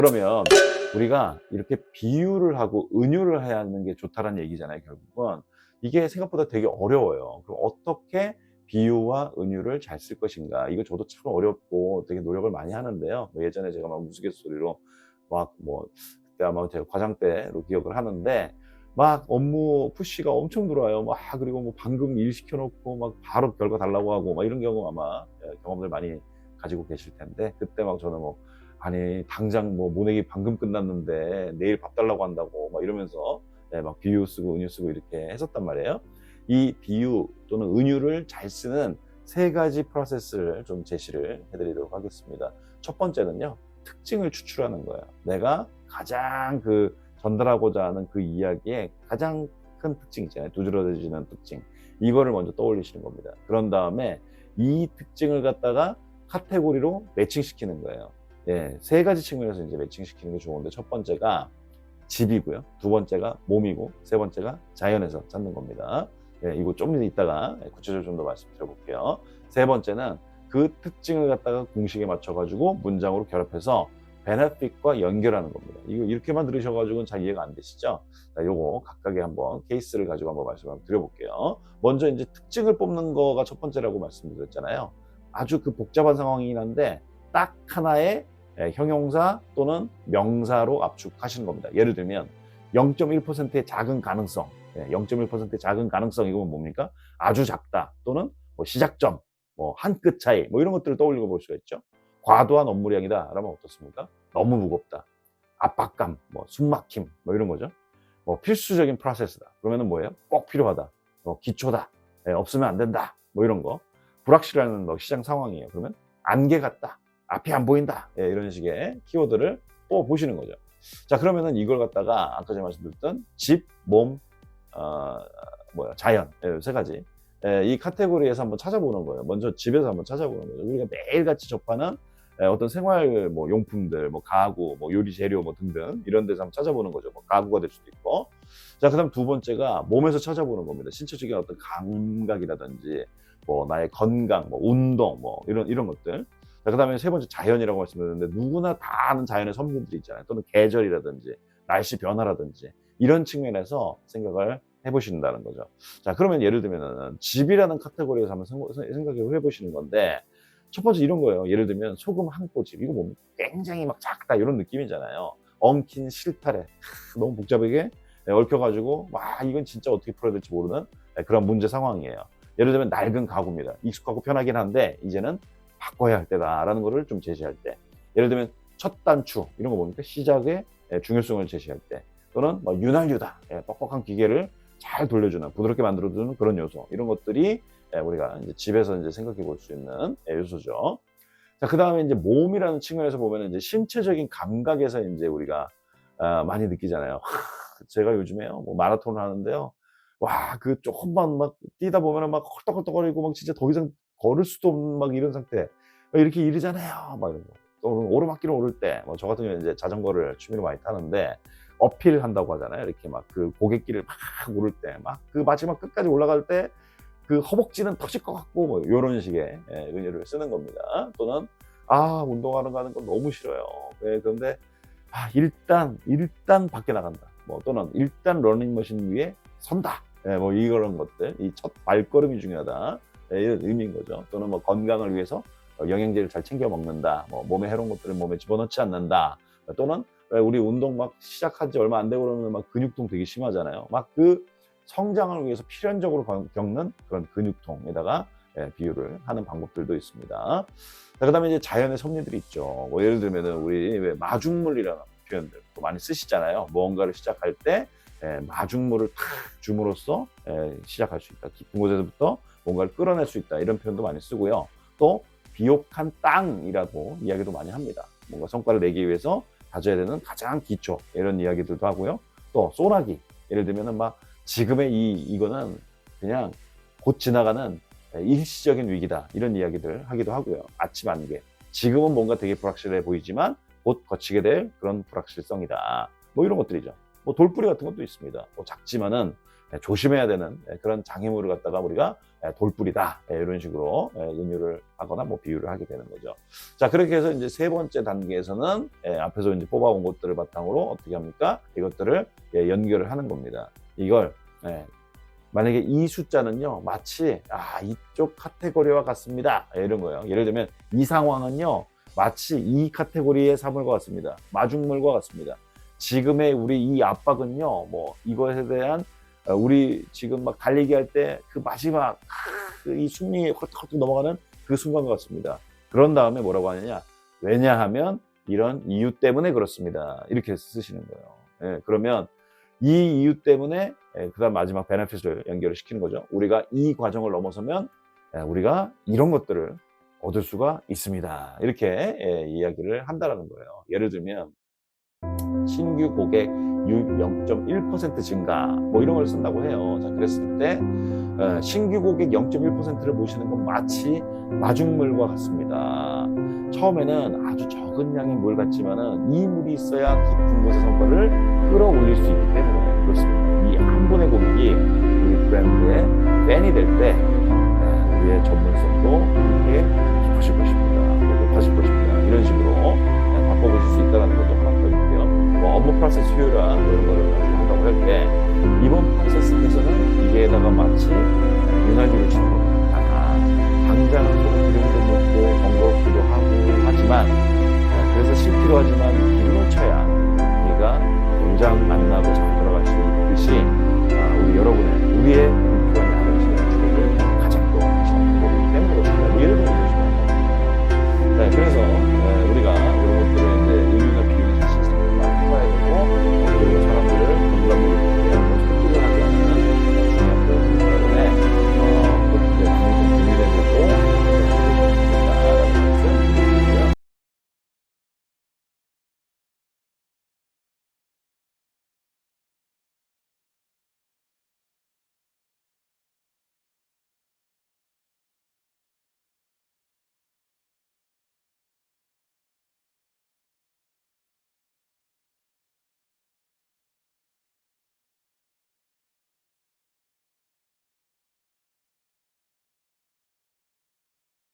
그러면 우리가 이렇게 비유를 하고 은유를 해야 하는 게 좋다라는 얘기잖아요. 결국은 이게 생각보다 되게 어려워요. 그럼 어떻게 비유와 은유를 잘 쓸 것인가, 이거 저도 참 어렵고 되게 노력을 많이 하는데요. 뭐 예전에 제가 막 우스갯소리로 막 뭐 그때 아마 제가 과장 때로 기억을 하는데, 막 업무 푸시가 엄청 들어와요. 막 그리고 뭐 방금 일 시켜놓고 막 바로 결과 달라고 하고 막 이런 경우 아마 경험들 많이 가지고 계실 텐데, 그때 막 저는 뭐 아니 당장 뭐 모내기 방금 끝났는데 내일 밥 달라고 한다고 막 이러면서 막 비유 쓰고 은유 쓰고 이렇게 했었단 말이에요. 이 비유 또는 은유를 잘 쓰는 세 가지 프로세스를 좀 제시를 해드리도록 하겠습니다. 첫 번째는요, 특징을 추출하는 거예요. 내가 가장 전달하고자 하는 그 이야기의 가장 큰 특징 있잖아요. 두드러지는 특징. 이거를 먼저 떠올리시는 겁니다. 그런 다음에 이 특징을 갖다가 카테고리로 매칭시키는 거예요. 예, 세 가지 측면에서 이제 매칭시키는 게 좋은데, 첫 번째가 집이고요. 두 번째가 몸이고, 세 번째가 자연에서 찾는 겁니다. 예, 이거 좀 이따가 구체적으로 좀 더 말씀드려볼게요. 세 번째는 그 특징을 갖다가 공식에 맞춰가지고 문장으로 결합해서 베네핏과 연결하는 겁니다. 이거 이렇게만 들으셔가지고는 잘 이해가 안 되시죠? 자, 요거 각각의 한번 케이스를 가지고 한번 말씀을 드려볼게요. 먼저 이제 특징을 뽑는 거가 첫 번째라고 말씀드렸잖아요. 아주 복잡한 상황이긴 한데 딱 하나의 형용사 또는 명사로 압축하시는 겁니다. 예를 들면 0.1%의 작은 가능성, 0.1%의 작은 가능성, 이건 뭡니까? 아주 작다, 또는 뭐 시작점, 뭐 한 끗 차이, 뭐 이런 것들을 떠올려 볼 수가 있죠. 과도한 업무량이다 라면 어떻습니까? 너무 무겁다, 압박감, 뭐 숨막힘, 뭐 이런 거죠. 뭐 필수적인 프로세스다, 그러면은 뭐예요? 꼭 필요하다, 뭐 기초다, 없으면 안 된다, 뭐 이런 거. 불확실한 뭐 시장 상황이에요. 그러면 안개 같다, 앞이 안 보인다, 이런 식의 키워드를 뽑아보시는 거죠. 자, 그러면은 이걸 갖다가 아까 제가 말씀드렸던 집, 몸, 자연, 세 가지 이 카테고리에서 한번 찾아보는 거예요. 먼저 집에서 한번 찾아보는 거죠. 우리가 매일같이 접하는 어떤 생활 뭐 용품들, 뭐 가구, 뭐 요리 재료 뭐 등등 이런 데서 한번 찾아보는 거죠. 뭐 가구가 될 수도 있고. 자, 그다음 두 번째가 몸에서 찾아보는 겁니다. 신체적인 어떤 감각이라든지 뭐 나의 건강, 뭐 운동, 뭐 이런 것들. 자, 그다음에 세 번째 자연이라고 말씀드렸는데, 누구나 다 아는 자연의 섭리들이 있잖아요. 또는 계절이라든지 날씨 변화라든지 이런 측면에서 생각을 해보신다는 거죠. 자, 그러면 예를 들면은 집이라는 카테고리에서 한번 생각해 보시는 건데, 첫 번째 이런 거예요. 예를 들면 소금 한 꼬집, 이거 뭡니까? 굉장히 막 작다 이런 느낌이잖아요. 엉킨 실타래, 너무 복잡하게 얽혀가지고 와, 이건 진짜 어떻게 풀어야 될지 모르는 그런 문제 상황이에요. 예를 들면 낡은 가구입니다. 익숙하고 편하긴 한데 이제는 바꿔야 할 때다라는 거를 좀 제시할 때, 예를 들면 첫 단추, 이런 거 뭡니까? 시작의 중요성을 제시할 때, 또는 뭐 윤활유다, 뻑뻑한 기계를 잘 돌려주는, 부드럽게 만들어주는 그런 요소, 이런 것들이 우리가 이제 집에서 이제 생각해 볼 수 있는 요소죠. 자, 그 다음에 이제 몸이라는 측면에서 보면 이제 신체적인 감각에서 이제 우리가 많이 느끼잖아요. 제가 요즘에요, 뭐 마라톤을 하는데요, 와, 조금만 막 뛰다 보면은 막 헐떡헐떡거리고 막 진짜 더 이상 걸을 수도 없는 막 이런 상태. 이렇게 이러잖아요. 막 이런 거. 또 오르막길을 오를 때, 뭐 저 같은 경우는 이제 자전거를 취미로 많이 타는데 어필 한다고 하잖아요. 이렇게 막 고갯길을 막 오를 때, 막 마지막 끝까지 올라갈 때 허벅지는 터질 것 같고, 뭐 요런 식의 은유를 쓰는 겁니다. 또는 운동하는 거 하는 건 너무 싫어요. 그런데 일단 밖에 나간다. 뭐 또는 일단 러닝머신 위에 선다. 뭐 이런 것들, 이 첫 발걸음이 중요하다, 이런 의미인 거죠. 또는 뭐 건강을 위해서 영양제를 잘 챙겨 먹는다. 뭐 몸에 해로운 것들을 몸에 집어넣지 않는다. 또는 우리 운동 막 시작한 지 얼마 안 되고 그러면 막 근육통 되게 심하잖아요. 막 성장을 위해서 필연적으로 겪는 그런 근육통에다가 비유를 하는 방법들도 있습니다. 자, 그다음에 이제 자연의 섭리들이 있죠. 뭐 예를 들면은 우리 왜 마중물이라는 표현들 또 많이 쓰시잖아요. 무언가를 시작할 때 마중물을 탁 줌으로써 시작할 수 있다. 깊은 곳에서부터 뭔가를 끌어낼 수 있다. 이런 표현도 많이 쓰고요. 또 비옥한 땅이라고 이야기도 많이 합니다. 뭔가 성과를 내기 위해서 가져야 되는 가장 기초, 이런 이야기들도 하고요. 또 소나기, 예를 들면은 막 지금의 이거는 그냥 곧 지나가는 일시적인 위기다, 이런 이야기들 하기도 하고요. 아침 안개, 지금은 뭔가 되게 불확실해 보이지만 곧 거치게 될 그런 불확실성이다, 뭐 이런 것들이죠. 뭐 돌뿌리 같은 것도 있습니다. 뭐 작지만은 조심해야 되는 그런 장애물을 갖다가 우리가 돌뿌리다 이런 식으로 은유를 하거나 뭐 비유를 하게 되는 거죠. 자, 그렇게 해서 이제 세 번째 단계에서는 앞에서 이제 뽑아온 것들을 바탕으로 어떻게 합니까? 이것들을 연결을 하는 겁니다. 이걸 만약에 이 숫자는요 마치 이쪽 카테고리와 같습니다 이런 거예요. 예를 들면 이 상황은요 마치 이 카테고리의 사물과 같습니다. 마중물과 같습니다. 지금의 우리 이 압박은요 뭐 이것에 대한 우리 지금 막 달리기 할 때 그 마지막 이 숨이 헐떡헐떡 넘어가는 그 순간과 같습니다. 그런 다음에 뭐라고 하느냐, 왜냐하면 이런 이유 때문에 그렇습니다 이렇게 쓰시는 거예요. 그러면 이 이유 때문에 그 다음 마지막 베네핏을 연결을 시키는 거죠. 우리가 이 과정을 넘어서면 우리가 이런 것들을 얻을 수가 있습니다 이렇게 이야기를 한다는 거예요. 예를 들면 신규 고객 유입 0.1% 증가 뭐 이런 걸 쓴다고 해요. 자, 그랬을 때 신규 고객 0.1%를 모시는 건 마치 마중물과 같습니다. 처음에는 아주 적은 양의 물 같지만은 이 물이 있어야 깊은 곳의 성과를 끌어올릴 수 있기 때문에 그렇습니다. 이 한 분의 고객이 우리 브랜드의 팬이 될 때 우리의 전문성도 함께 깊어질 것입니다. 높아질 것입니다. 이런 식으로 바꿔보실 수 있다는 것도 하나 더 있고요. 뭐 업무 프로세스 효율화 이런 거를 가지고 한다고 할 때 이번 프로세스에서는 이게다가 마치 윤활유를